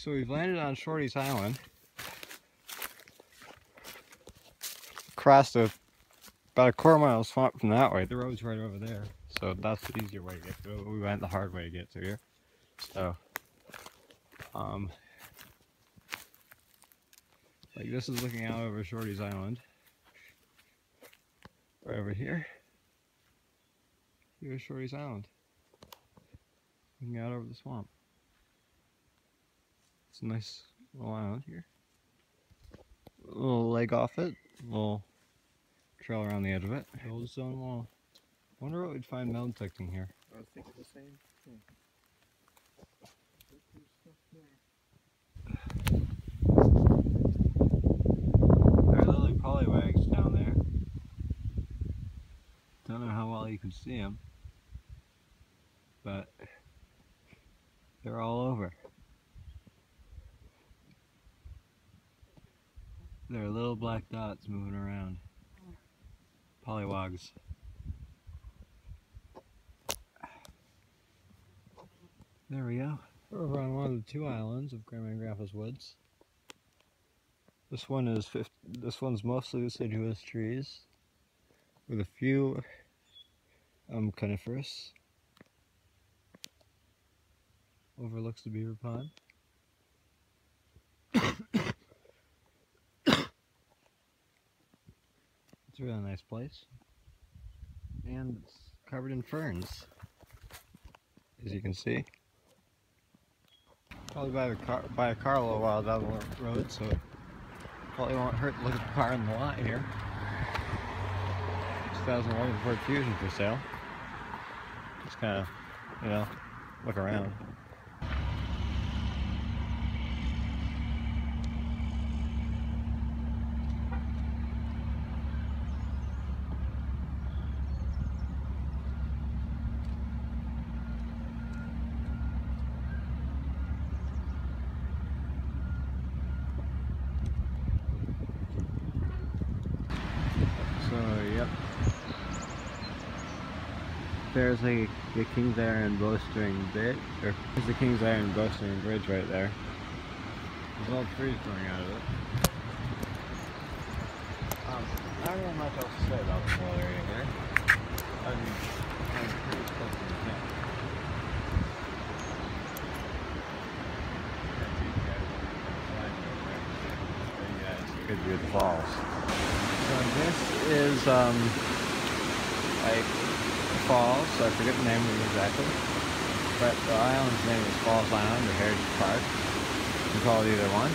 So we've landed on Shorty's Island. Crossed about a quarter mile of swamp from that way. The road's right over there. So that's the easier way to get to it. We went the hard way to get to here. So, like this is looking out over Shorty's Island. Right over here. Here's Shorty's Island. Looking out over the swamp. It's a nice little island here. A little leg off it. A little trail around the edge of it. Old stone wall. Wonder what we'd find metal detecting here. I was thinking the same thing. There are lily polywags down there. Don't know how well you can see them, but they're all over. There are little black dots moving around. Polywogs. There we go. We're over on one of the two islands of Grandma and Grandpa's Woods. This one's mostly deciduous trees, with a few coniferous. Overlooks the beaver pond. It's a really nice place, and it's covered in ferns, as you can see. Probably by a car a little while down the road, so it probably won't hurt to look at the car in the lot here. 2011 Ford Fusion for sale. Just kind of, you know, look around. Yep. There's the Kings Iron Bowstring Bridge, or there's the Kings Iron Bowstring Bridge right there. There's all trees growing out of it. I don't know much else to say about this whole area here. I mean, I'm pretty close to the camp. Good view of the falls. So this is like falls, so I forget the name of it exactly. But the island's name is Falls Island or Heritage Park. You can call it either one.